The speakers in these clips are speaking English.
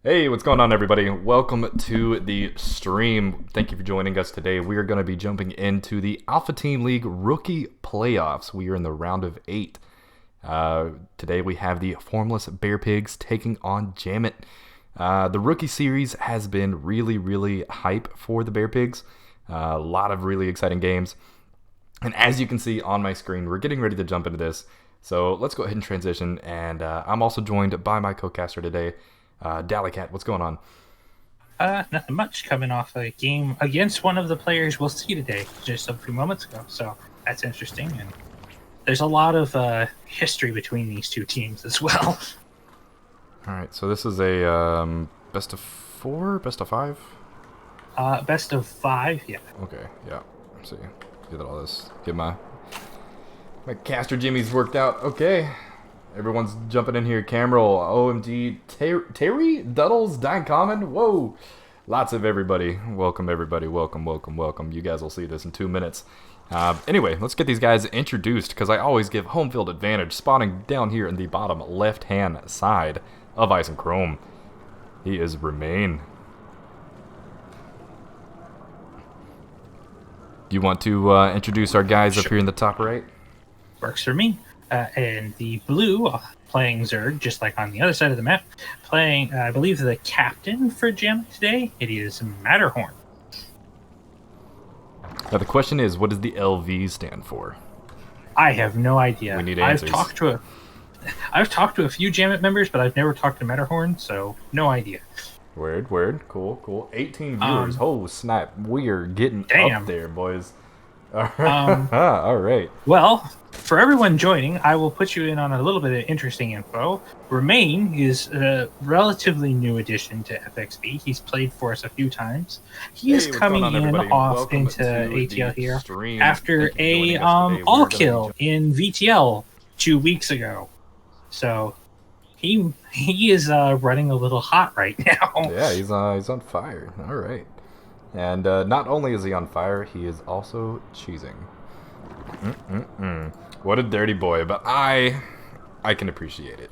Hey, what's going on, everybody? Welcome to the stream. Thank you for joining us today. We are going to be jumping into the Alpha Team League Rookie Playoffs. We are in the round of 8. Today we have the Formless Bearpigs taking on JaMIT. The Rookie Series has been really hype for the Bearpigs. A lot of really exciting games. And as you can see on my screen, we're getting ready to jump into this. So let's go ahead and transition. And I'm also joined by my co-caster today, Dallycat. What's going on? Nothing much, coming off a game against one of the players we'll see today just a few moments ago. So that's interesting. And there's a lot of history between these two teams as well. All right, so this is a best of 4, best of 5? Best of 5, yeah. Okay, yeah. Let's see. Get all this. Get my caster jimmies worked out. Okay. Everyone's jumping in here. Camroll, OMG, Terry, Duddles, Dying Common. Whoa. Lots of everybody. Welcome, everybody. Welcome. You guys will see this in 2 minutes. Anyway, let's get these guys introduced, because I always give home field advantage. Spawning down here in the bottom left-hand side of Ice and Chrome, he is Remain. Do you want to introduce our guys up here in the top right? Works for me. And the blue, playing Zerg, just like on the other side of the map, playing, I believe, the captain for JaMIT today. It is Matterhorn. Now the question is, what does the LV stand for? I have no idea. We need answers. I've talked to a few JaMIT members, but I've never talked to Matterhorn, so no idea. Word. Cool. 18 viewers. Oh, snap. We are getting up there, boys. All right. Well, for everyone joining, I will put you in on a little bit of interesting info. Remain is a relatively new addition to FXB. He's played for us a few times. He is coming off into ATL here after a all kill in VTL 2 weeks ago. So he is running a little hot right now. Yeah, he's on fire. All right. And not only is he on fire, he is also cheesing. What a dirty boy, but I can appreciate it.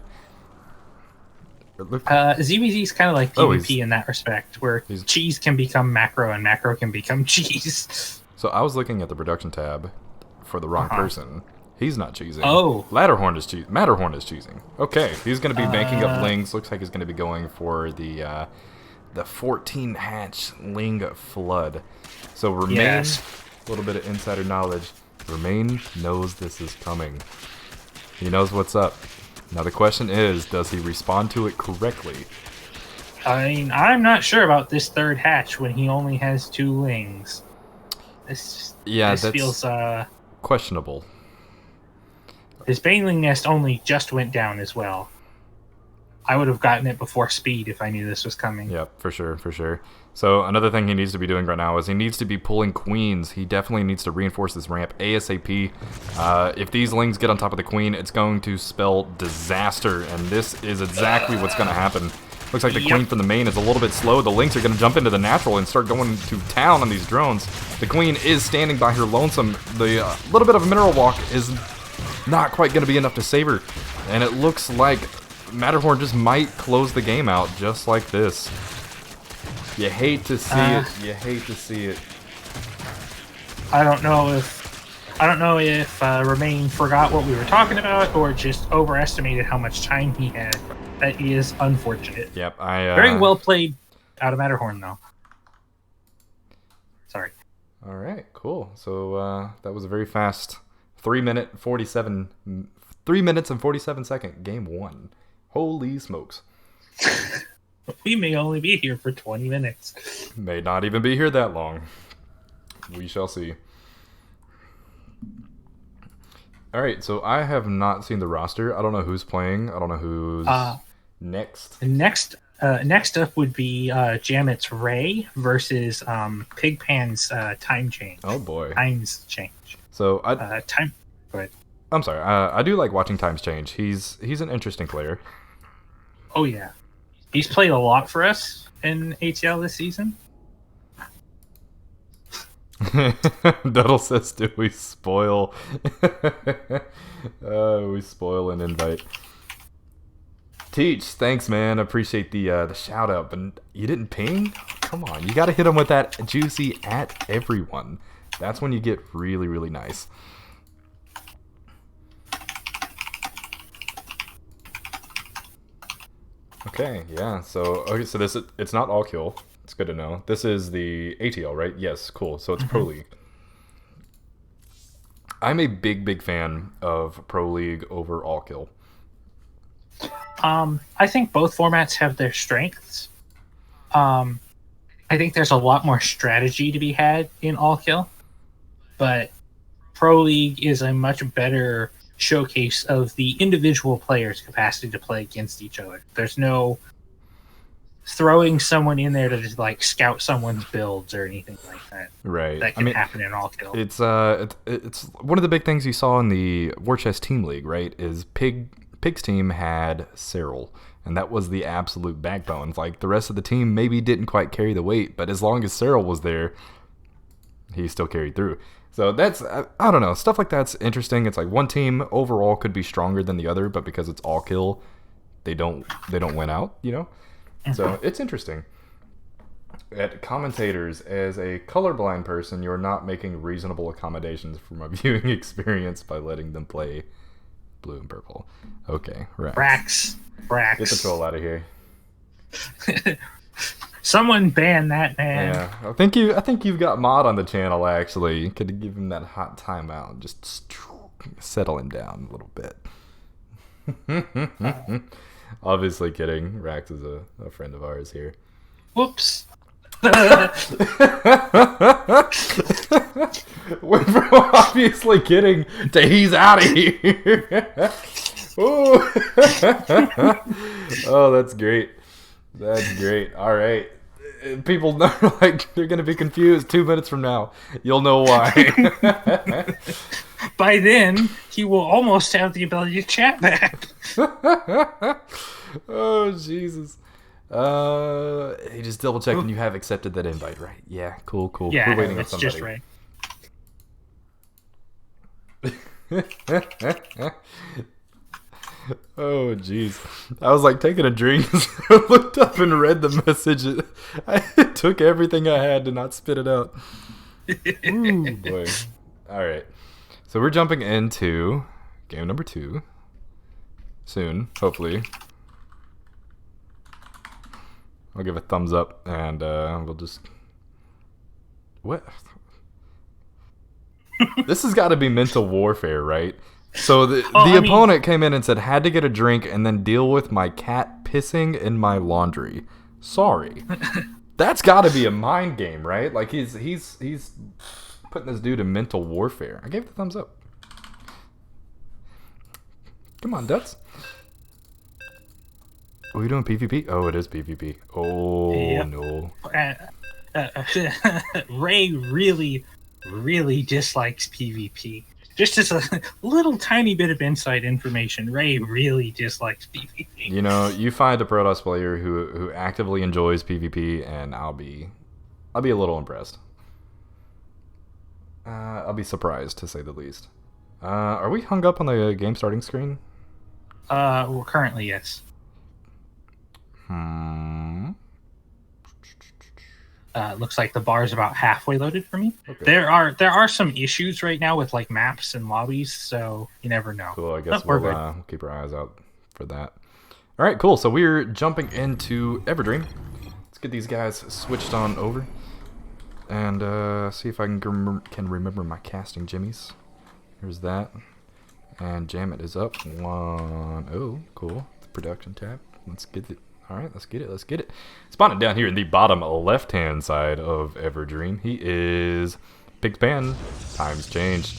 ZBZ is kind of like PvP in that respect, where cheese can become macro and macro can become cheese. So I was looking at the production tab for the wrong person. He's not cheesing. Oh. Matterhorn is cheesing. Okay, he's going to be banking up lings. Looks like he's going to be going for the 14 hatch Ling Flood. So Remain, a little bit of insider knowledge. Remain knows this is coming. He knows what's up. Now the question is, does he respond to it correctly? I mean, I'm not sure about this third hatch when he only has 2 lings. This feels questionable. His Baneling Nest only just went down as well. I would have gotten it before speed if I knew this was coming. Yep, for sure. So another thing he needs to be doing right now is he needs to be pulling queens. He definitely needs to reinforce this ramp ASAP. If these lings get on top of the queen, it's going to spell disaster, and this is exactly what's going to happen. Looks like the queen from the main is a little bit slow. The lings are going to jump into the natural and start going to town on these drones. The queen is standing by her lonesome. The little bit of a mineral walk is not quite going to be enough to save her, and it looks like Matterhorn just might close the game out just like this. You hate to see it. I don't know if Remain forgot what we were talking about or just overestimated how much time he had. That is unfortunate. Yep, very well played out of Matterhorn, though. Sorry. All right, cool. So that was a very fast 3 minutes and 47 second game 1. Holy smokes. We may only be here for 20 minutes. May not even be here that long. We shall see. Alright, so I have not seen the roster. I don't know who's playing. I don't know who's next. Next up would be JaMIT's Ray versus Pigpan's Time Change. Oh boy. Times Change. So Go ahead. I'm sorry. I do like watching Times Change. He's an interesting player. Oh yeah, he's played a lot for us in ATL this season. Duddle says, "Do we spoil? We spoil an invite." Teach, thanks, man. Appreciate the shout out, but you didn't ping. Come on, you got to hit them with that juicy at everyone. That's when you get really, really nice. Okay, yeah. So this it's not all kill. It's good to know. This is the ATL, right? Yes, cool. So it's Pro League. I'm a big fan of Pro League over all kill. I think both formats have their strengths. I think there's a lot more strategy to be had in all kill, but Pro League is a much better showcase of the individual player's capacity to play against each other. There's no throwing someone in there to just like scout someone's builds or anything like that. Right. That can happen in all kill. It's one of the big things you saw in the War Chest Team League, right? Is Pig's team had Cyril, and that was the absolute backbone. Like the rest of the team maybe didn't quite carry the weight, but as long as Cyril was there, he still carried through. So that's, I don't know, stuff like that's interesting. It's like one team overall could be stronger than the other, but because it's all kill, they don't win out, you know? So it's interesting. At commentators, as a colorblind person, you're not making reasonable accommodations for my viewing experience by letting them play blue and purple. Okay, Rax. Get the troll out of here. Someone ban that man. Yeah, I think you've got Mod on the channel. Actually, you could give him that hot timeout and just settle him down a little bit. Obviously kidding. Rax is a friend of ours here. Whoops. We're from obviously kidding to he's out of here. Oh, that's great. That's great. All right. People know, like, they're going to be confused 2 minutes from now. You'll know why. By then, he will almost have the ability to chat back. Oh, Jesus. Hey, just double checking you have accepted that invite, right? Yeah, cool. Yeah, we're waiting on it's somebody. just right. Oh, jeez. I was like taking a drink. I looked up and read the message. It took everything I had to not spit it out. Ooh, boy. All right. So we're jumping into game number 2 soon, hopefully. I'll give a thumbs up and we'll just... What? This has got to be mental warfare, right? So the opponent came in and said, had to get a drink and then deal with my cat pissing in my laundry. Sorry. That's got to be a mind game, right? Like he's putting this dude in mental warfare. I gave the thumbs up. Come on, Duts. Are we doing PvP? Oh, it is PvP. Oh, yep. No. Ray really dislikes PvP. Just as a little tiny bit of inside information, Ray really dislikes PvP. You know, you find a Protoss player who actively enjoys PvP, and I'll be a little impressed. I'll be surprised, to say the least. Are we hung up on the game starting screen? Well, currently, yes. Looks like the bar is about halfway loaded for me. Okay. There are some issues right now with like maps and lobbies, so you never know. Cool. I guess we'll keep our eyes out for that. All right, cool. So we're jumping into Everdream. Let's get these guys switched on over and see if I can remember my casting jimmies. Here's that, and JaMIT is up 1. Oh, cool. The production tab. Let's get it. All right, let's get it. Spawning down here in the bottom left-hand side of Everdream, he is Pig's Pan. Times changed.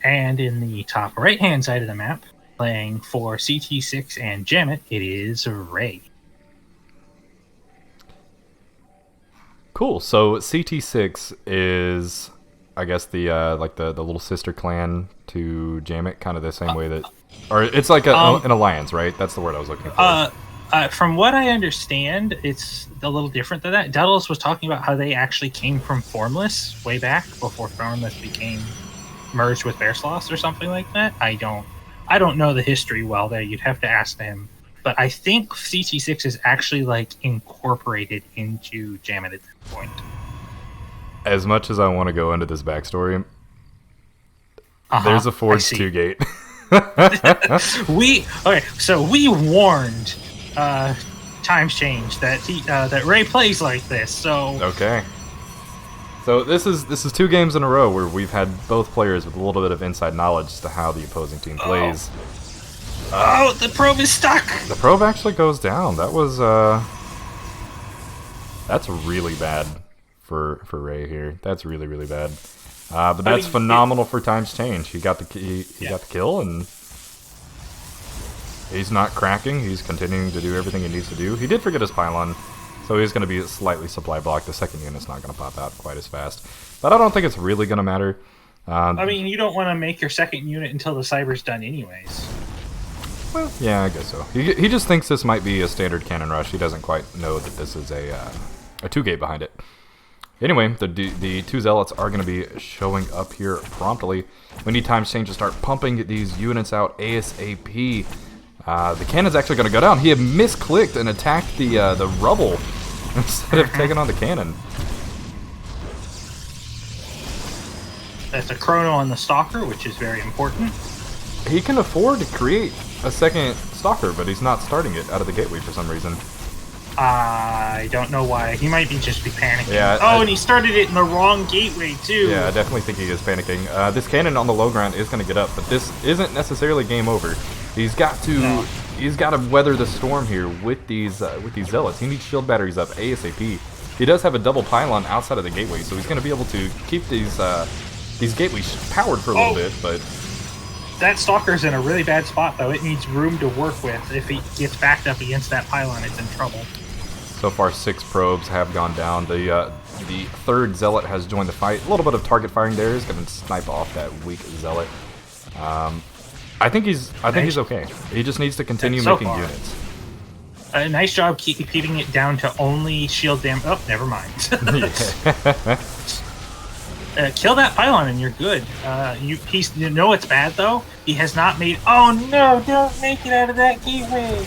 And in the top right-hand side of the map, playing for CT6 and JaMIT, it is Ray. Cool. So CT6 is, I guess, the like the little sister clan to JaMIT, kind of the same way that, or it's like an alliance, right? That's the word I was looking for. From what I understand, it's a little different than that. Dettles was talking about how they actually came from Formless way back before Formless became merged with Bear Sloths or something like that. I don't know the history well there. You'd have to ask him. But I think CT6 is actually like incorporated into JaMIT at this point. As much as I want to go into this backstory, there's a Forge 2 gate. So we warned Times Change that that Ray plays like this. So okay. So this is 2 games in a row where we've had both players with a little bit of inside knowledge as to how the opposing team plays. The probe is stuck. The probe actually goes down. That was that's really bad for Ray here. That's really, really bad. But that's phenomenal for Times Change. He got the got the kill, and he's not cracking. He's continuing to do everything he needs to do. He did forget his pylon, so he's going to be slightly supply blocked. The second unit's not going to pop out quite as fast. But I don't think it's really going to matter. I mean, you don't want to make your second unit until the cyber's done anyways. Well, yeah, I guess so. He just thinks this might be a standard cannon rush. He doesn't quite know that this is a 2-gate behind it. Anyway, the 2 zealots are going to be showing up here promptly. We need Times Change to start pumping these units out ASAP. The cannon's actually going to go down. He had misclicked and attacked the rubble instead of taking on the cannon. That's a chrono on the Stalker, which is very important. He can afford to create a second Stalker, but he's not starting it out of the gateway for some reason. I don't know why. He might just be panicking. Yeah, and he started it in the wrong gateway, too. Yeah, I definitely think he is panicking. This cannon on the low ground is going to get up, but this isn't necessarily game over. He's got to weather the storm here with these zealots. He needs shield batteries up ASAP. He does have a double pylon outside of the gateway, so he's going to be able to keep these gateways powered for a little bit, but that Stalker's in a really bad spot, though. It needs room to work with. If he gets backed up against that pylon, it's in trouble. So far, 6 probes have gone down. The 3rd zealot has joined the fight. A little bit of target firing there is going to snipe off that weak zealot. I think he's okay. He just needs to continue making units. A nice job keeping it down to only shield damage. Oh, never mind. Kill that pylon and you're good. You know it's bad though. He has not made. Oh no! Don't make it out of that gateway.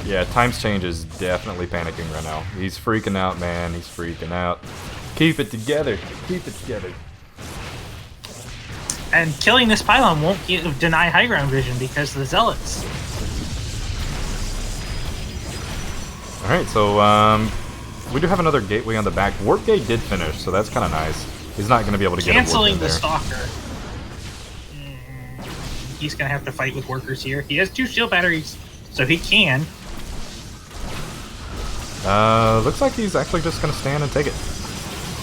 Yeah, Times Change is definitely panicking right now. He's freaking out, man. He's freaking out. Keep it together. Keep it together. And killing this pylon won't deny high ground vision because of the zealots. All right, so we do have another gateway on the back. Warp gate did finish, so that's kind of nice. He's not going to be able to get canceling a warp in the there. Stalker. He's going to have to fight with workers here. He has 2 shield batteries, so he can. Looks like he's actually just going to stand and take it.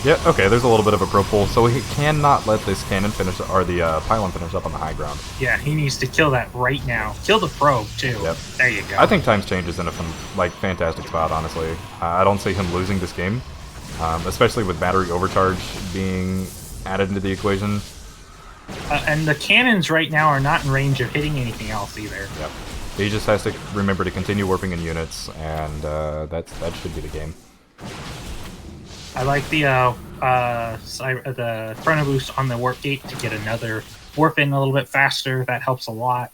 Yeah, okay, there's a little bit of a pro pull, so he cannot let this cannon finish, or the pylon finish up on the high ground. Yeah, he needs to kill that right now. Kill the probe, too. Yep. There you go. I think Times Change is in a fantastic spot, honestly. I don't see him losing this game, especially with battery overcharge being added into the equation. And the cannons right now are not in range of hitting anything else either. Yep. He just has to remember to continue warping in units, and that should be the game. I like the chrono boost on the warp gate to get another warp in a little bit faster. That helps a lot.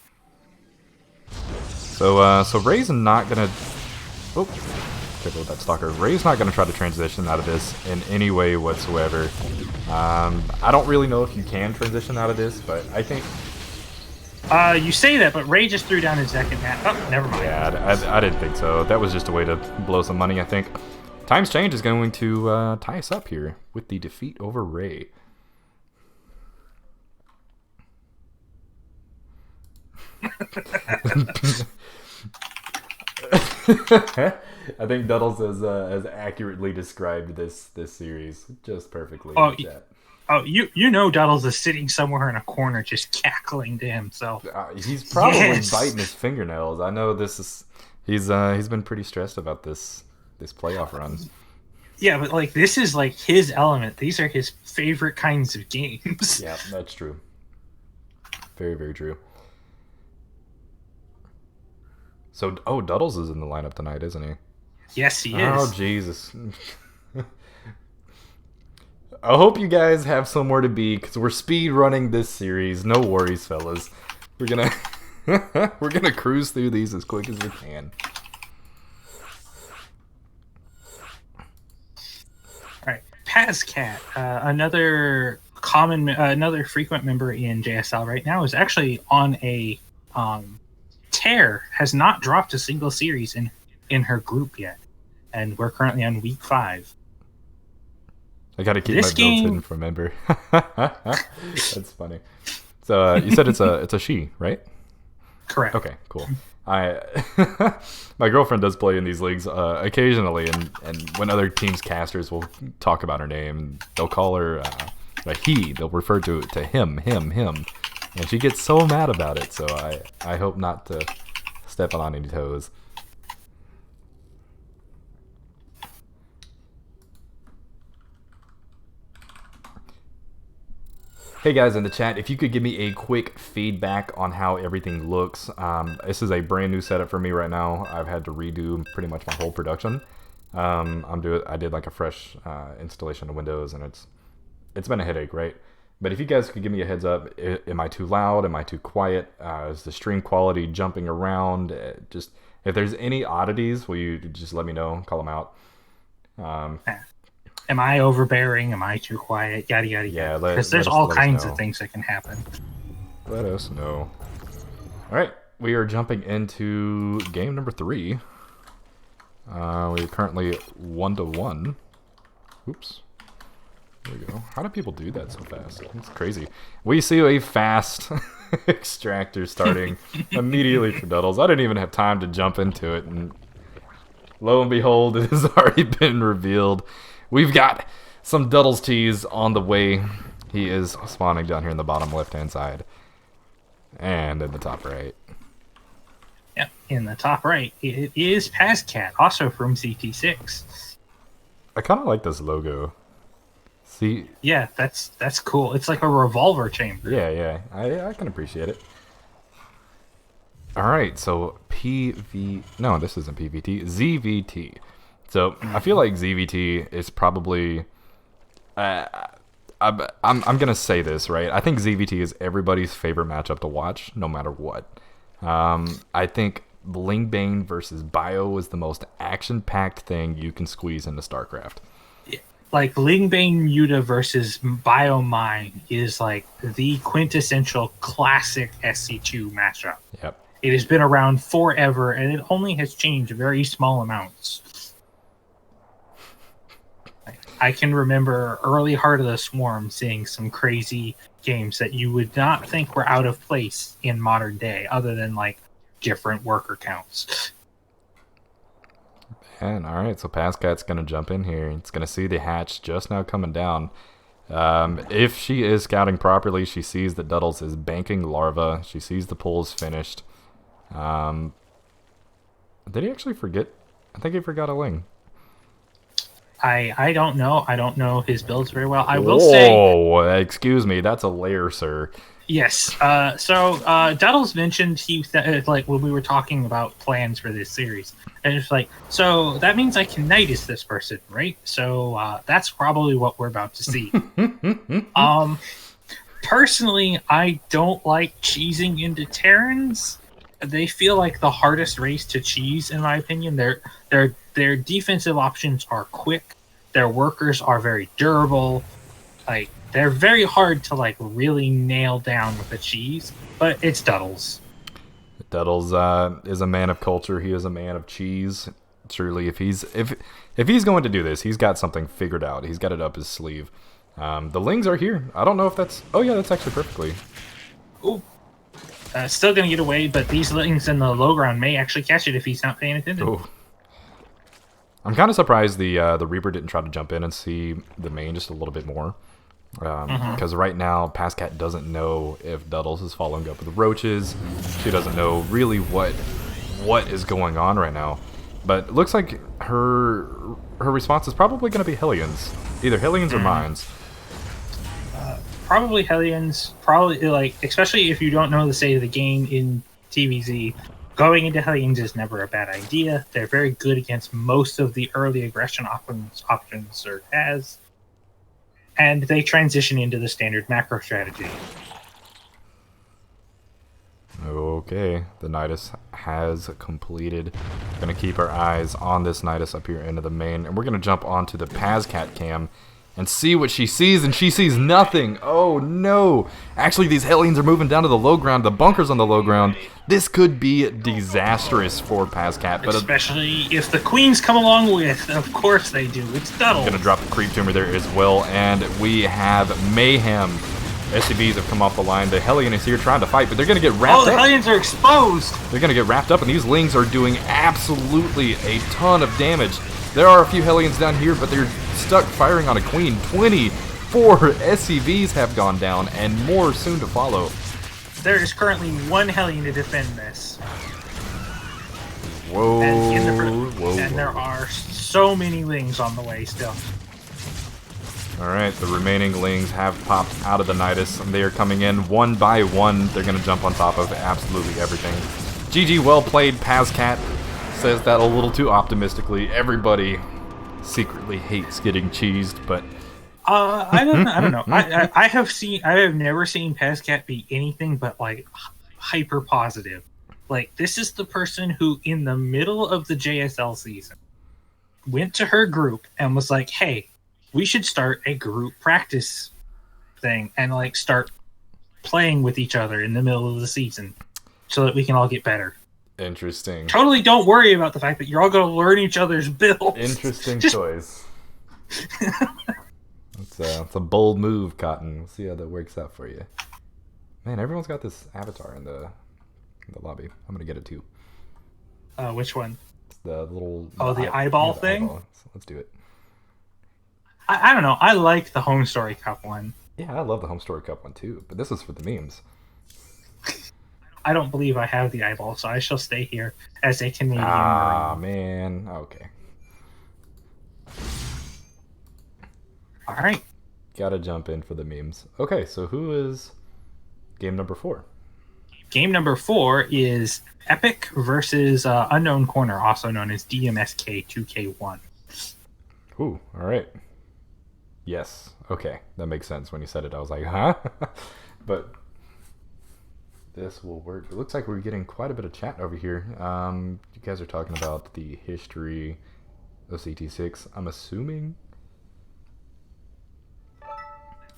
So Ray's not gonna. Oh, careful with that Stalker. Ray's not gonna try to transition out of this in any way whatsoever. I don't really know if you can transition out of this, but I think. You say that, but Ray just threw down his second map. Oh, never mind. Yeah, I didn't think so. That was just a way to blow some money, I think. Times Change is going to tie us up here with the defeat over Ray. I think Duddles has accurately described this series just perfectly. You know Duddles is sitting somewhere in a corner just cackling to himself. He's probably biting his fingernails. I know he's been pretty stressed about this playoff run. Yeah, but like this is like his element. These are his favorite kinds of games. Yeah, that's true. Very, very true. So, Duddles is in the lineup tonight, isn't he? Yes, he is. Oh, Jesus. I hope you guys have somewhere to be, because we're speed running this series. No worries, fellas. We're gonna we're gonna cruise through these as quick as we can. All right, Pazcat, another frequent member in JSL right now, is actually on a tear. Has not dropped a single series in her group yet, and we're currently on week 5. I gotta keep my builds hidden from Ember. That's funny. So you said it's a she, right? Correct. Okay, cool. My girlfriend does play in these leagues occasionally, and when other teams' casters will talk about her name, they'll call her he. They'll refer to him, and she gets so mad about it. So I hope not to step on any toes. Hey guys in the chat, if you could give me a quick feedback on how everything looks. This is a brand new setup for me right now. I've had to redo pretty much my whole production. I did like a fresh installation of Windows, and it's been a headache, right? But if you guys could give me a heads up, am I too loud? Am I too quiet? Is the stream quality jumping around? Just if there's any oddities, will you just let me know? Call them out. Am I overbearing? Am I too quiet? Yada yada yada. Because there's all kinds of things that can happen. Let us know. All right, we are jumping into game number 3. We're currently 1-1. Oops. There we go. How do people do that so fast? It's crazy. We see a fast extractor starting immediately for Duddles. I didn't even have time to jump into it, and lo and behold, it has already been revealed. We've got some Duddles teas on the way. He is spawning down here in the bottom left-hand side. And in the top right. Yep, in the top right. It is Pazcat, also from CT6. I kind of like this logo. See? Yeah, that's cool. It's like a revolver chamber. Yeah. I can appreciate it. Alright, so No, this isn't PVT. ZVT. So I feel like ZVT is probably, I'm gonna say this, right? I think ZVT is everybody's favorite matchup to watch, no matter what. I think Lingbane versus Bio is the most action-packed thing you can squeeze into StarCraft. Like Lingbane Yuta versus Bio Mine is like the quintessential classic SC2 matchup. Yep. It has been around forever, and it only has changed very small amounts. I can remember early Heart of the Swarm seeing some crazy games that you would not think were out of place in modern day, other than like different worker counts. And alright, so Pazcat's gonna jump in here. It's gonna see the hatch just now coming down. If she is scouting properly, she sees that Duddles is banking larva. She sees the pull is finished. Did he actually forget? I think he forgot a Ling. I don't know. I don't know his builds very well. I will say... Oh, excuse me. That's a layer, sir. Yes. So Duddles mentioned like when we were talking about plans for this series, and it's like, so that means I can Nidus this person, right? So that's probably what we're about to see. Personally, I don't like cheesing into Terrans. They feel like the hardest race to cheese, in my opinion. Their defensive options are quick. Their workers are very durable. Like, they're very hard to like really nail down with a cheese, but it's Duddles. Duddles is a man of culture. He is a man of cheese. Truly, if he's going to do this, he's got something figured out. He's got it up his sleeve. The Lings are here. I don't know if that's... Oh yeah, that's actually perfectly. Ooh. Still gonna get away, but these Lings in the low ground may actually catch it if he's not paying attention. Ooh. I'm kind of surprised the Reaper didn't try to jump in and see the main just a little bit more. Because right now, Pazcat doesn't know if Duddles is following up with roaches. She doesn't know really what is going on right now. But it looks like her response is probably going to be Hellions. Either Hellions or Mines. Probably Hellions. Probably, like, especially if you don't know the state of the game in TVZ. Going into Hellions is never a bad idea. They're very good against most of the early aggression options Zerg has. and they transition into the standard macro strategy. Okay, the Nidus has completed. Gonna keep our eyes on this Nidus up here into the main, and we're gonna jump onto the Pazcat cam and see what she sees, and she sees nothing. Oh no! Actually, these Hellions are moving down to the low ground. The bunker's on the low ground. This could be disastrous for Pazcat, but especially if the queens come along with. Of course they do. It's Duddle. Gonna drop the creep tumor there as well, and we have mayhem. SCVs have come off the line. The Hellion is here trying to fight, but they're going to get wrapped up. Oh, the Hellions are exposed! They're going to get wrapped up, and these Lings are doing absolutely a ton of damage. There are a few Hellions down here, but they're stuck firing on a Queen. 24 SCVs have gone down, and more soon to follow. There is currently one Hellion to defend this. Whoa, and there are so many Lings on the way still. Alright, the remaining Lings have popped out of the Nidus, and they are coming in one by one. They're going to jump on top of absolutely everything. GG, well played. Pazcat says that a little too optimistically. Everybody secretly hates getting cheesed, but... I don't know. I have never seen Pazcat be anything but, like, hyper positive. Like, this is the person who, in the middle of the JSL season, went to her group and was like, hey, we should start a group practice thing and like start playing with each other in the middle of the season so that we can all get better. Interesting. Totally don't worry about the fact that you're all going to learn each other's builds. Interesting choice. It's a bold move, Cotton. We'll see how that works out for you. Man, everyone's got this avatar in the lobby. I'm going to get it too. Which one? The little... Oh, the eyeball thing? Eyeball. So let's do it. I don't know. I like the Home Story Cup one. Yeah, I love the Home Story Cup one too, but this is for the memes. I don't believe I have the eyeball, so I shall stay here as a Canadian Marine. Man. Okay. Alright. Gotta jump in for the memes. Okay, so who is game number 4? Game number 4 is Epic versus Unknown Corner, also known as DMSK 2K1. Ooh, alright. Yes. Okay. That makes sense. When you said it, I was like, huh? But this will work. It looks like we're getting quite a bit of chat over here. You guys are talking about the history of CT6. I'm assuming.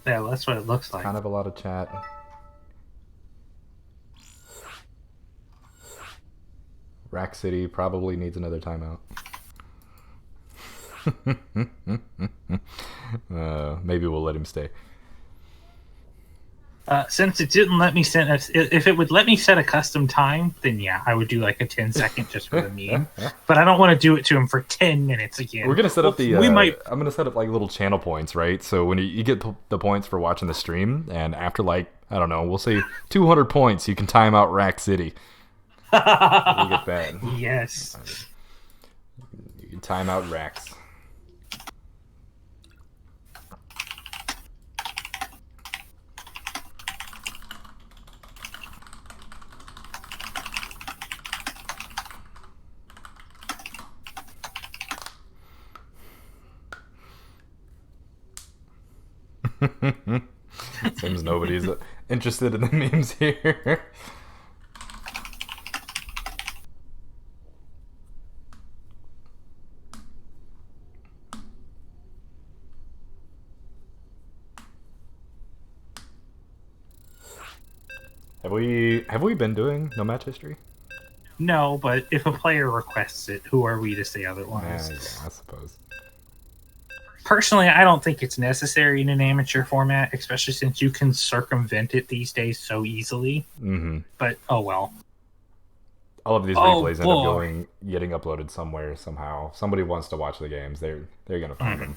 Yeah, that's what it looks like. Kind of a lot of chat. Rack City probably needs another timeout. Maybe we'll let him stay. Since it didn't let me set if it would let me set a custom time, then yeah, I would do like a 10-second just for the meme. But I don't want to do it to him for 10 minutes again. We're gonna set up the. We might. I'm gonna set up like little channel points, right? So when you get the points for watching the stream, and after like I don't know, we'll say 200 points, you can time out Rack City. You get that. Yes. You can time out Racks. Seems nobody's interested in the memes here. Have we been doing no match history? No, but if a player requests it, who are we to say otherwise? Yeah, I suppose. Personally, I don't think it's necessary in an amateur format, especially since you can circumvent it these days so easily. Mm-hmm. But, oh well. All of these replays end up getting uploaded somewhere, somehow. Somebody wants to watch the games. They're going to find them.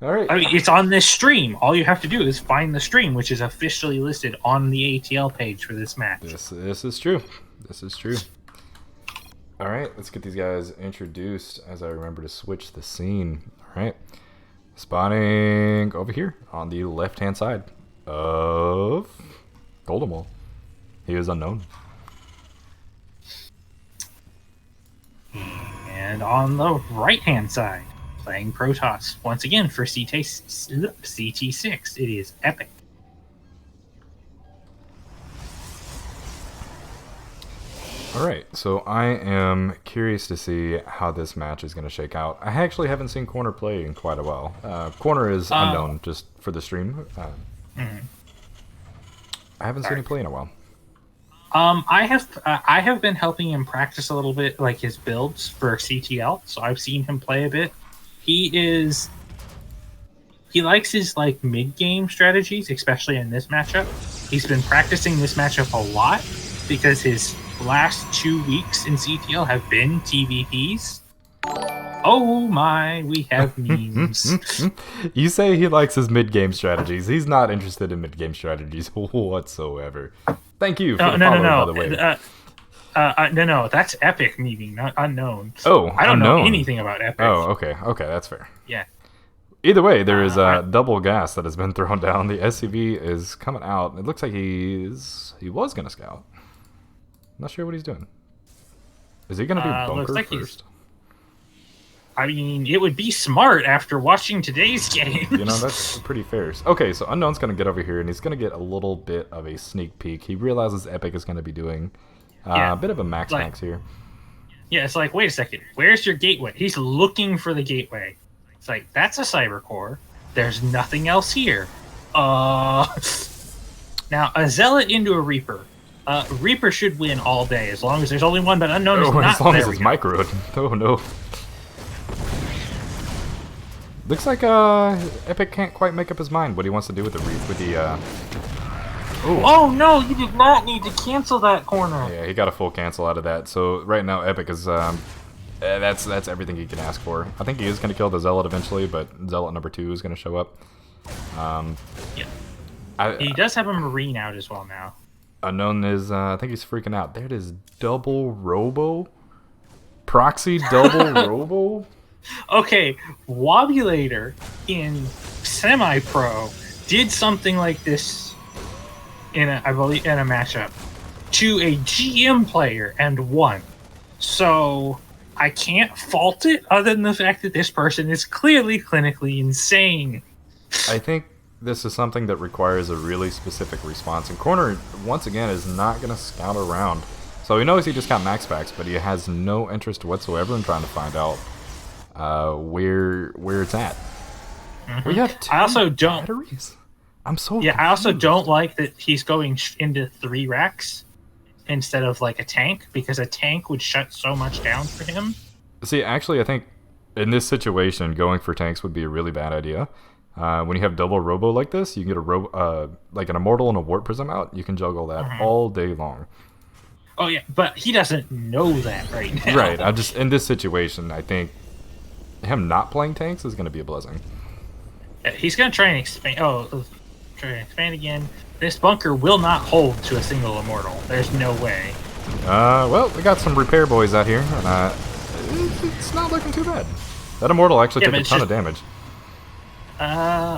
All right. I mean, it's on this stream. All you have to do is find the stream, which is officially listed on the ATL page for this match. This is true. This is true. All right, let's get these guys introduced as I remember to switch the scene. All right. Spawning over here on the left-hand side of Golden Wall. He is unknown. And on the right-hand side, playing Protoss once again for CT6. It is epic. Alright, so I am curious to see how this match is going to shake out. I actually haven't seen Corner play in quite a while. Corner is unknown just for the stream. I haven't seen him play in a while. I have been helping him practice a little bit, like his builds for CTL. So I've seen him play a bit. He likes his like mid game strategies, especially in this matchup. He's been practicing this matchup a lot because his last 2 weeks in CTL have been TVPs. Oh my, we have memes. You say he likes his mid-game strategies. He's not interested in mid-game strategies whatsoever. Thank you for the follow, by the way. No, that's Epic memeing, not Unknown. Oh, I don't Unknown. know anything about Epic. Oh, okay, that's fair. Yeah. Either way, there is double gas that has been thrown down. The SCV is coming out. It looks like he was going to scout. Not sure what he's doing. Is he going to do bunker like first? I mean, it would be smart after watching today's game. You know, that's pretty fair. Okay, so Unknown's going to get over here, and he's going to get a little bit of a sneak peek. He realizes Epic is going to be doing a bit of a max here. Yeah, it's like, wait a second. Where's your gateway? He's looking for the gateway. It's like, that's a cyber core. There's nothing else here. Now, a Zealot into a Reaper. Reaper should win all day as long as there's only one, but Unknown is not. As long as it's microed. Oh no. Looks like Epic can't quite make up his mind what he wants to do with the Oh no, you did not need to cancel that corner. Yeah, he got a full cancel out of that. So right now Epic is that's everything he can ask for. I think he is going to kill the Zealot eventually, but Zealot number 2 is going to show up. He does have a Marine out as well now. Unknown is, I think he's freaking out. There it is, double robo? Proxy double robo? Okay, Wobulator in Semi-Pro did something like this I believe in a matchup to a GM player and won. So I can't fault it other than the fact that this person is clearly clinically insane. I think this is something that requires a really specific response. And Corner, once again, is not going to scout around. So he knows he just got max packs, but he has no interest whatsoever in trying to find out where it's at. We have 2 I also don't. batteries. I'm so Yeah, confused. I also don't like that he's going into 3 racks instead of like a tank, because a tank would shut so much down for him. See, actually, I think in this situation, going for tanks would be a really bad idea. When you have double robo like this, you can get like an Immortal and a Warp Prism out. You can juggle that all day long. Oh yeah, but he doesn't know that right now. Right. I just in this situation, I think him not playing tanks is going to be a blessing. He's going to try and expand. Try and expand again. This bunker will not hold to a single Immortal. There's no way. Well, we got some repair boys out here, and it's not looking too bad. That Immortal actually took a ton of damage.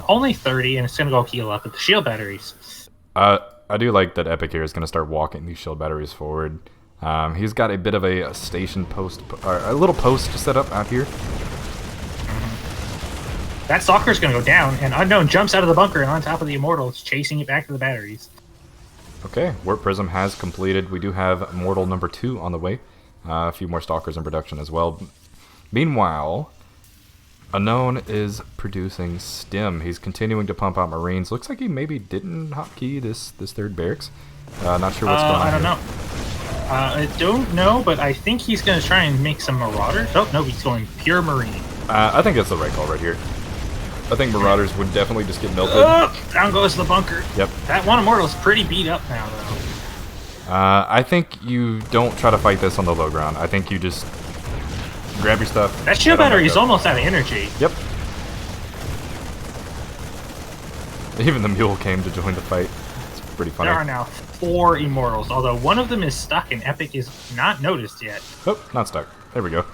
Only 30, and it's going to go heal up with the shield batteries. I do like that Epic here is going to start walking these shield batteries forward. He's got a bit of a station post, or a little post set up out here. That Stalker's going to go down, and Unknown jumps out of the bunker and on top of the Immortal, chasing it back to the batteries. Okay, Warp Prism has completed. We do have Immortal number 2 on the way. A few more Stalkers in production as well. Meanwhile, Unknown is producing stim. He's continuing to pump out Marines. Looks like he maybe didn't hotkey this third barracks. Not sure what's going on. I don't know. I don't know, but I think he's going to try and make some Marauders. Oh, no, he's going pure Marine. I think that's the right call right here. I think Marauders would definitely just get melted. Down goes the bunker. Yep. That one Immortal is pretty beat up now, though. I think you don't try to fight this on the low ground. I think you just grab your stuff. That shield battery is almost out of energy. Yep. Even the mule came to join the fight. It's pretty funny. There are now 4 Immortals, although one of them is stuck and Epic is not noticed yet. Oh, not stuck. There we go.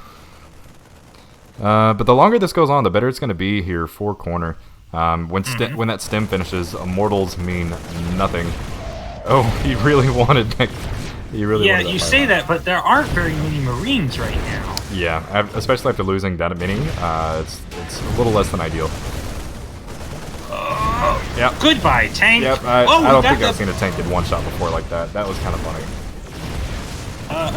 But the longer this goes on, the better it's going to be here for Corner. When that stem finishes, Immortals mean nothing. Oh, he really wanted that. He really wanted that you say that, but there aren't very many Marines right now. Yeah, especially after losing that many, it's a little less than ideal. Yep. Goodbye, tank. Yep. I don't think I've seen a tank in one shot before like that. That was kind of funny.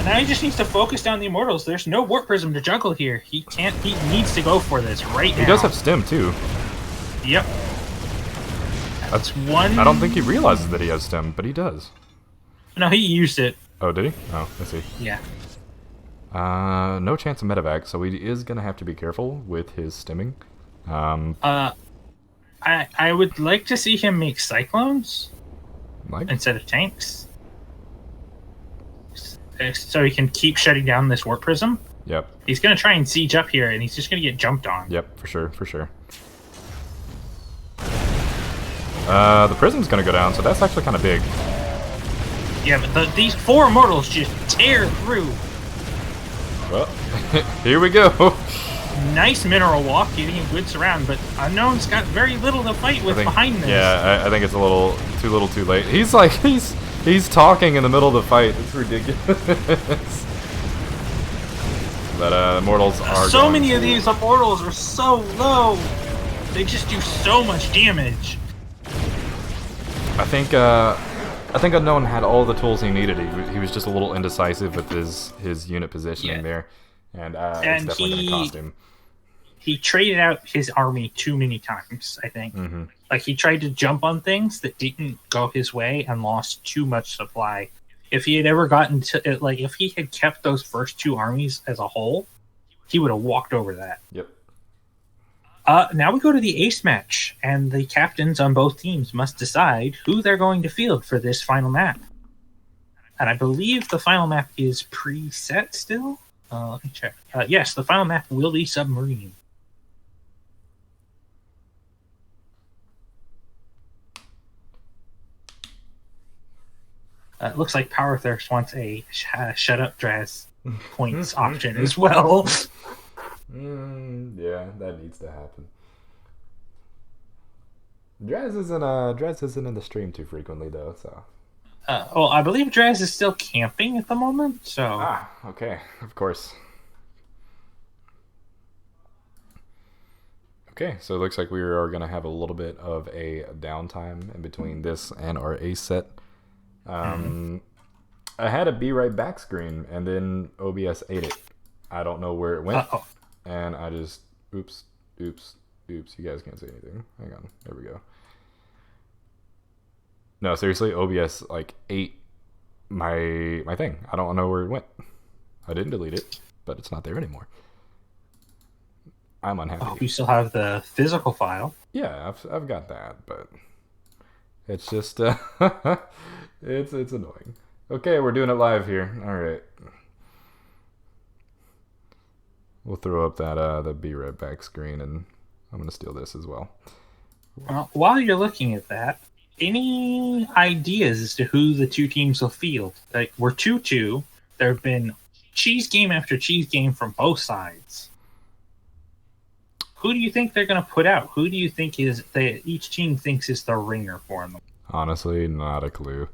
Now he just needs to focus down the Immortals. There's no Warp Prism to juggle here. He can't. He needs to go for this right now. He does have stim too. Yep. That's one. I don't think he realizes that he has stim, but he does. No, he used it. Oh, did he? Oh, I see. Yeah. No chance of medevac, so he is gonna have to be careful with his stimming. I would like to see him make cyclones Like? instead of tanks, so he can keep shutting down this Warp Prism. Yep. He's gonna try and siege up here, and he's just gonna get jumped on. Yep, for sure, for sure. The prism's gonna go down, so that's actually kind of big. Yeah, but these 4 Immortals just tear through. Well, here we go. Nice mineral walk, getting a good surround, but Unknown's got very little to fight with behind this. Yeah, I think it's a little too late. He's like he's talking in the middle of the fight. It's ridiculous. But Immortals are so many of these Immortals are so low. They just do so much damage. I think Unknown had all the tools he needed. He was just a little indecisive with his unit positioning there, and it's definitely going to cost him. He traded out his army too many times, I think. Mm-hmm. Like, he tried to jump on things that didn't go his way and lost too much supply. If he had ever gotten to, like, if he had kept those first 2 armies as a whole, he would have walked over that. Yep. Now we go to the ace match, and the captains on both teams must decide who they're going to field for this final map. And I believe the final map is preset still? Let me check. Yes, the final map will be Submarine. It looks like Power Thirst wants a Shut Up Draz points option as well. Yeah, that needs to happen. Draz isn't in the stream too frequently though, so. Well, I believe Draz is still camping at the moment, so. Okay, of course. Okay, so it looks like we are going to have a little bit of a downtime in between this and our ace set. I had a be right back screen, and then OBS ate it. I don't know where it went. And I just, oops. You guys can't say anything. Hang on, there we go. No, seriously, OBS like ate my thing. I don't know where it went. I didn't delete it, but it's not there anymore. I'm unhappy. You still have the physical file. Yeah, I've got that, but it's just it's annoying. Okay, we're doing it live here. All right. We'll throw up that the be right back screen, and I'm gonna steal this as well. Well, while you're looking at that, any ideas as to who the 2 teams will field? Like, we're 2-2. There have been cheese game after cheese game from both sides. Who do you think they're going to put out? Who do you think each team thinks is the ringer for them? Honestly, not a clue.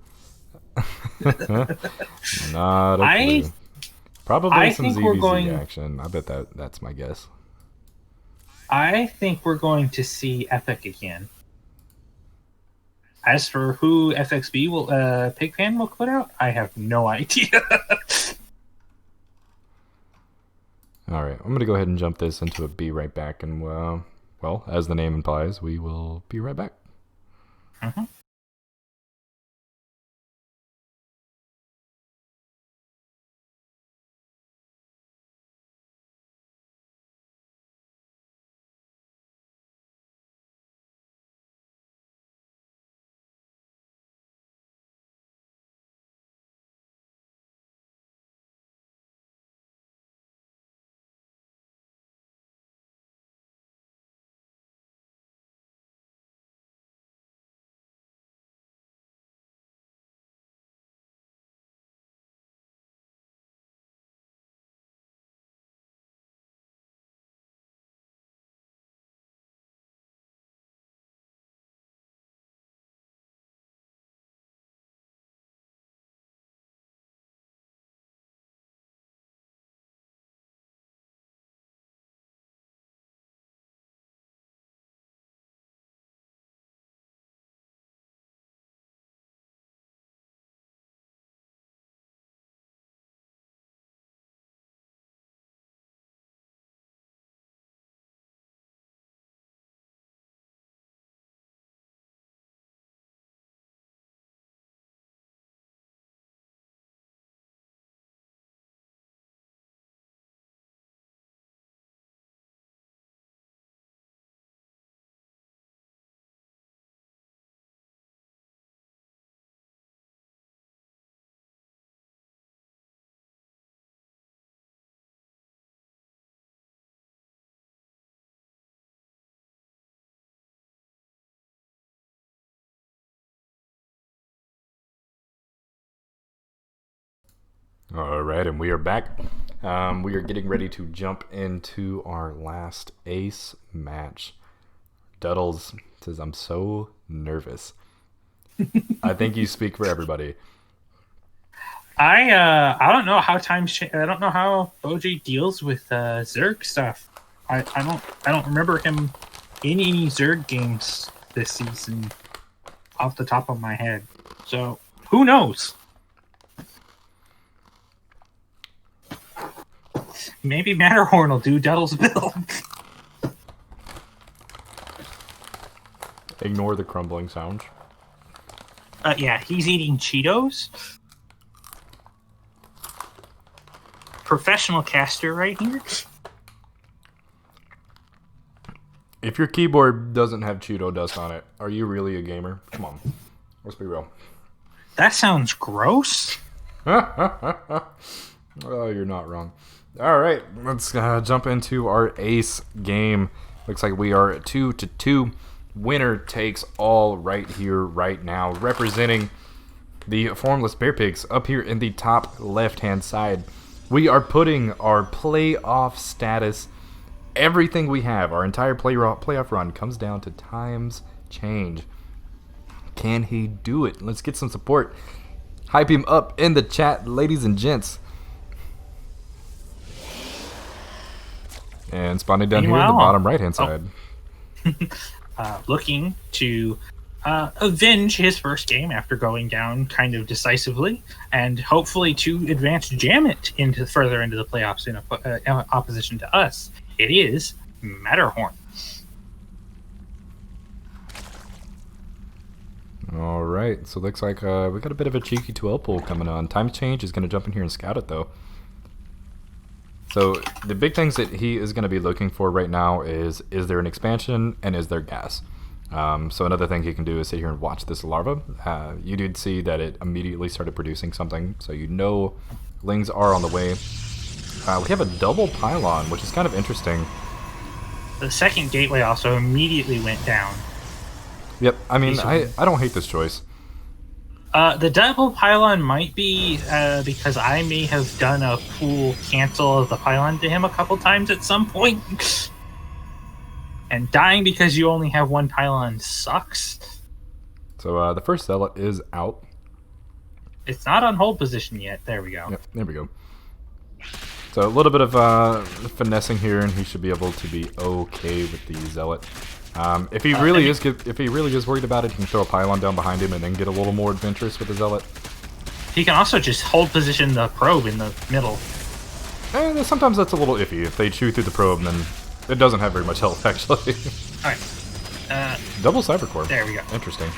Not a clue. Probably some ZVZ action. I bet that's my guess. I think we're going to see Epic again. As for who FXB Pigpan will put out, I have no idea. All right, I'm going to go ahead and jump this into a be right back, and well, as the name implies, we will be right back. All right, and we are back. We are getting ready to jump into our last ace match. Duddles says, "I'm so nervous." I think you speak for everybody. I don't know how I don't know how OJ deals with Zerg stuff. I don't remember him in any Zerg games this season off the top of my head. So who knows? Maybe Matterhorn will do Duddle's build. Ignore the crumbling sounds. Yeah, he's eating Cheetos. Professional caster right here. If your keyboard doesn't have Cheeto dust on it, are you really a gamer? Come on, let's be real. That sounds gross. Oh, you're not wrong. All right, let's jump into our ace game. Looks like we are 2-2. Winner takes all right here, right now. Representing the Formless Bearpigs up here in the top left-hand side. We are putting our playoff status, everything we have, our entire playoff run comes down to times change. Can he do it? Let's get some support. Hype him up in the chat, ladies and gents. And spawning down here in the bottom right-hand side. Looking to avenge his first game after going down kind of decisively, and hopefully to advance JaMIT further into the playoffs in opposition to us. It is Matterhorn. All right, so looks like we got a bit of a cheeky 12 pull coming on. Time change is going to jump in here and scout it, though. So the big things that he is going to be looking for right now is there an expansion and is there gas? So another thing he can do is sit here and watch this larva. You did see that it immediately started producing something, so you know lings are on the way. We have a double pylon, which is kind of interesting. The second gateway also immediately went down. Yep, I mean, I don't hate this choice. The double pylon might be because I may have done a full cancel of the pylon to him a couple times at some point. And dying because you only have one pylon sucks. So the first zealot is out. It's not on hold position yet. There we go. Yep, there we go. So a little bit of finessing here, and he should be able to be okay with the zealot. If he really is worried about it, he can throw a pylon down behind him and then get a little more adventurous with the zealot. He can also just hold position the probe in the middle. And sometimes that's a little iffy. If they chew through the probe, then it doesn't have very much health, actually. Alright. Double cybercore. There we go. Interesting.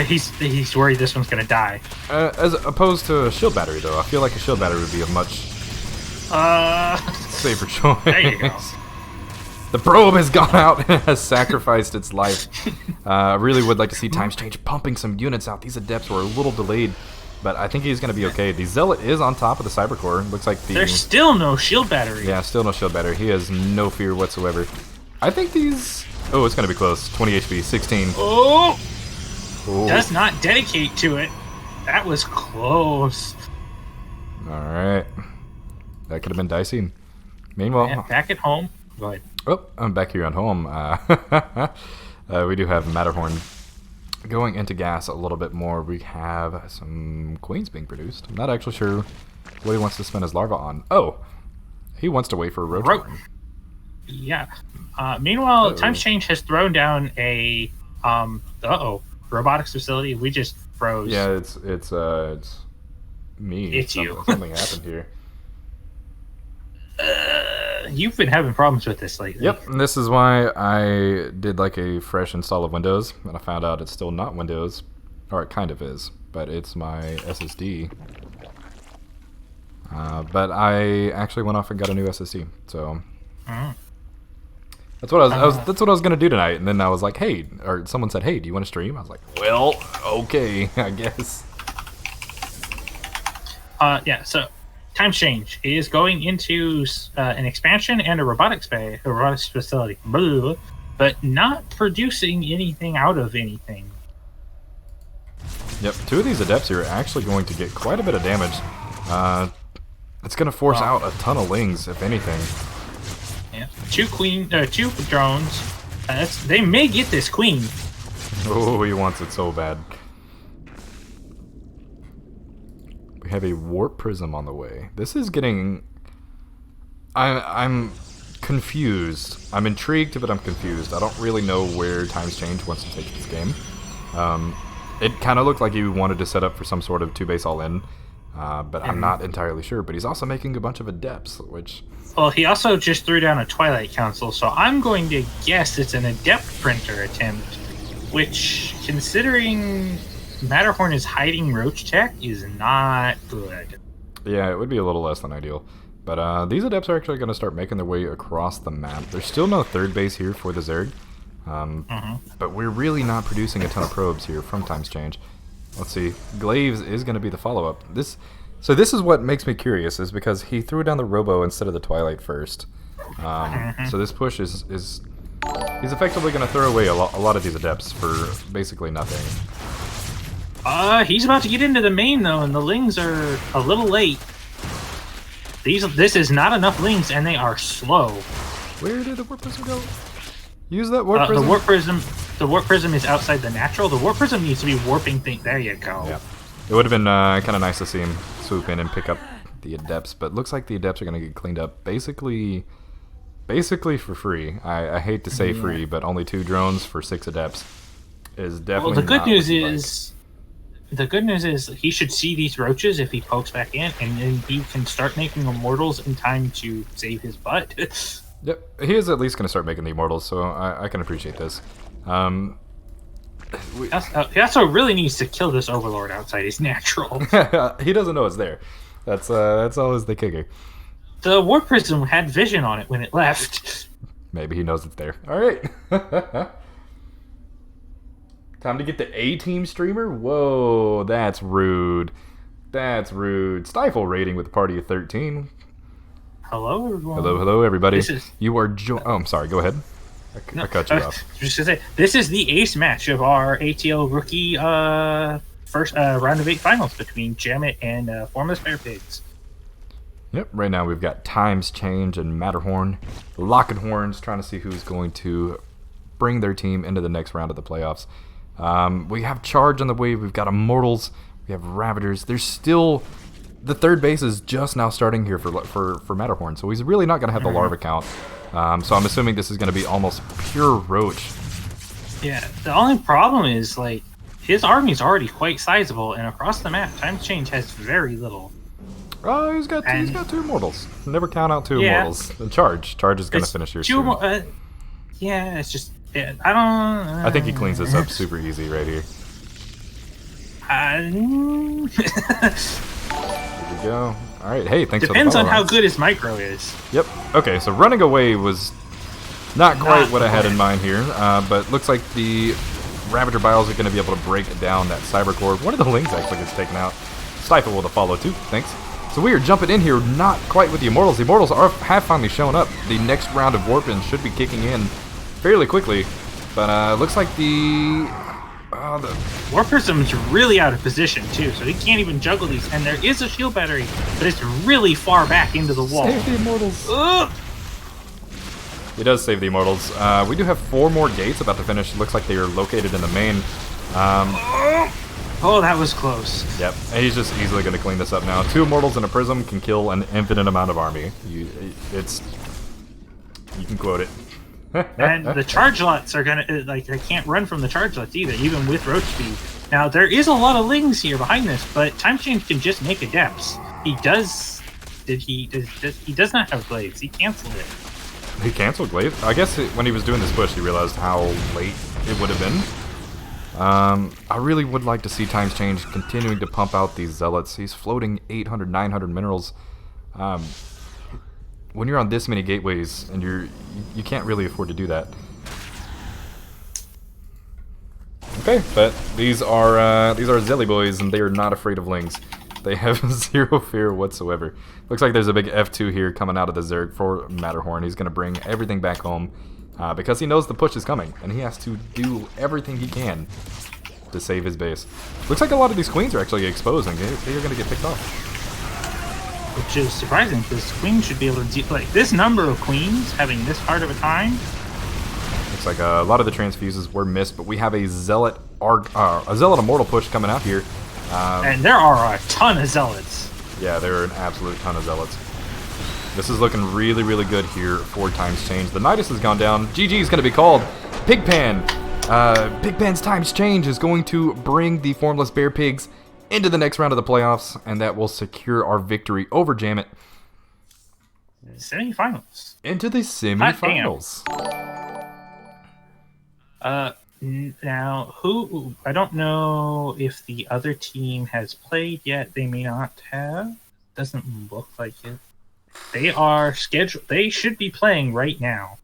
He's worried this one's gonna die. As opposed to a shield battery, though. I feel like a shield battery would be a much safer choice. There you go. The probe has gone out and has sacrificed its life. Really would like to see times change pumping some units out. These adepts were a little delayed, but I think he's going to be okay. The zealot is on top of the cybercore. Looks like there's still no shield battery. Yeah, still no shield battery. He has no fear whatsoever. I think these... Oh, it's going to be close. 20 HP, 16. Oh! Does not dedicate to it. That was close. All right. That could have been dicey. Meanwhile... And back at home. Go ahead. Oh, I'm back here at home. We do have Matterhorn going into gas a little bit more. We have some queens being produced. I'm not actually sure what he wants to spend his larva on. Oh, he wants to wait for a rotor. Yeah. Meanwhile, Times Change has thrown down a robotics facility. We just froze. Yeah, it's me. It's you. Something happened here. You've been having problems with this lately. Yep, and this is why I did like a fresh install of Windows, and I found out it's still not Windows, or it kind of is, but it's my SSD. But I actually went off and got a new SSD, so that's what that's what I was gonna do tonight. And then I was like, hey, or someone said, hey, do you want to stream? I was like, well, okay, I guess. Yeah. So. Time Change is going into an expansion and a robotics facility, but not producing anything out of anything. Yep, two of these adepts here are actually going to get quite a bit of damage. It's gonna force out a ton of lings, if anything. Yeah, two drones. They may get this queen. Oh, he wants it so bad. We have a warp prism on the way. This is getting... I'm confused. I'm intrigued, but I'm confused. I don't really know where times change once you take this game. It kind of looked like he wanted to set up for some sort of 2-base all-in, but I'm not entirely sure. But he's also making a bunch of adepts, which... Well, he also just threw down a Twilight Council, so I'm going to guess it's an adept printer attempt, which, considering Matterhorn is hiding roach tech, is not good. Yeah, it would be a little less than ideal. But these adepts are actually going to start making their way across the map. There's still no third base here for the Zerg. But we're really not producing a ton of probes here from times change. Let's see. Glaives is going to be the follow-up. So this is what makes me curious, is because he threw down the Robo instead of the Twilight first. So this push is he's effectively going to throw away a lot of these adepts for basically nothing. He's about to get into the main, though, and the lings are a little late. This is not enough lings, and they are slow. Where did the Warp Prism go? Use that Warp Prism? The Warp Prism is outside the natural. The Warp Prism needs to be warping things. There you go. Yeah. It would have been kind of nice to see him swoop in and pick up the adepts, but looks like the adepts are going to get cleaned up basically for free. I hate to say free, but only 2 drones for 6 adepts is definitely. Well, the good news is he should see these roaches if he pokes back in, and then he can start making immortals in time to save his butt. Yep, he is at least going to start making the immortals, so I can appreciate this. He also really needs to kill this overlord outside his natural. He doesn't know it's there. That's always the kicker. The Warp Prism had vision on it when it left. Maybe he knows it's there. All right. Time to get the A-Team streamer? Whoa, that's rude. That's rude. Stifle rating with a party of 13. Hello, everyone. Hello, everybody. You are oh, I'm sorry. Go ahead. I cut you off. Just to say, this is the ace match of our ATL rookie first round of 8 finals between JaMIT and Formless Bearpigs. Yep. Right now we've got times change and Matterhorn, locking horns, trying to see who's going to bring their team into the next round of the playoffs. We have Charge on the way. We've got Immortals. We have Ravagers. There's still the third base is just now starting here for Matterhorn, so he's really not going to have the larva count. So I'm assuming this is going to be almost pure roach. Yeah, the only problem is, like, his army's already quite sizable, and across the map, times change has very little. Oh, he's got 2 immortals. Never count out 2 immortals. And Charge is going to finish here soon. Yeah, it's just I don't. I think he cleans this up super easy right here. There we go. All right, hey, thanks. Depends for the on how good his micro is. Yep. Okay, so running away was not quite what I had in mind here, but looks like the Ravager Biles are going to be able to break down that Cyber Core. One of the Lings actually gets taken out. Stifle will follow too. Thanks. So we are jumping in here, not quite with the Immortals. The Immortals have finally shown up. The next round of Warp-In should be kicking in fairly quickly, but looks like the Warp Prism's really out of position too, so he can't even juggle these. And there is a shield battery, but it's really far back into the wall. Save the Immortals. He does save the Immortals. We do have 4 more gates about to finish. Looks like they are located in the main. Oh, that was close. Yep, and he's just easily going to clean this up now. 2 Immortals and a Prism can kill an infinite amount of army. You can quote it. And the charge lots are gonna they can't run from the charge lots either, even with roach speed. Now there is a lot of lings here behind this, but time change can just make adepts. He does not have glaives. He canceled it. He canceled glaive. I guess when he was doing this push, he realized how late it would have been. I really would like to see times change continuing to pump out these zealots. He's floating 800, 900 minerals. When you're on this many gateways, and you can't really afford to do that. Okay, but these are Zelly boys, and they are not afraid of lings. They have 0 fear whatsoever. Looks like there's a big F2 here coming out of the Zerg for Matterhorn. He's going to bring everything back home because he knows the push is coming, and he has to do everything he can to save his base. Looks like a lot of these queens are actually exposed, and they're going to get picked off. which is surprising because queens should be able to like this number of queens having this hard of a time. Looks like a lot of the transfuses were missed, but we have a Zealot Immortal push coming out here. And there are a ton of Zealots. Yeah, there are an absolute ton of Zealots. This is looking really, really good here. 4 times change. The Nidus has gone down. GG is going to be called. Pigpan. Pigpan's times change is going to bring the Formless Bearpigs into the next round of the playoffs, and that will secure our victory over JaMIT. Semifinals. Into the semifinals. Now, I don't know if the other team has played yet. They may not have. Doesn't look like it. They are scheduled. They should be playing right now.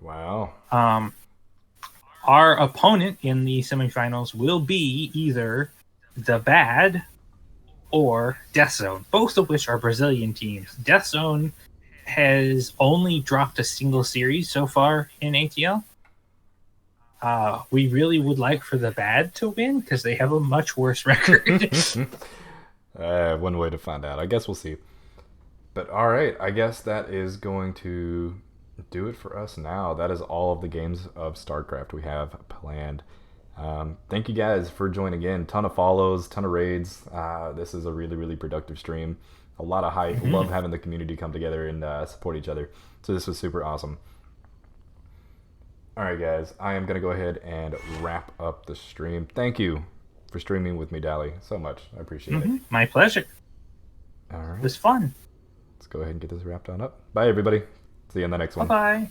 Wow. Our opponent in the semifinals will be either the Bad or Death Zone, both of which are Brazilian teams. Death Zone has only dropped a single series so far in ATL. We really would like for the Bad to win because they have a much worse record. One way to find out. I guess we'll see. But all right, I guess that is going to do it for us now. That is all of the games of StarCraft we have planned. Thank you guys for joining in. Ton of follows, ton of raids. This is a really, really productive stream. A lot of hype. Love having the community come together and support each other. So this was super awesome. All right, guys. I am going to go ahead and wrap up the stream. Thank you for streaming with me, Dally, so much. I appreciate it. My pleasure. All right. It was fun. Let's go ahead and get this wrapped on up. Bye, everybody. See you in the next one. Bye-bye.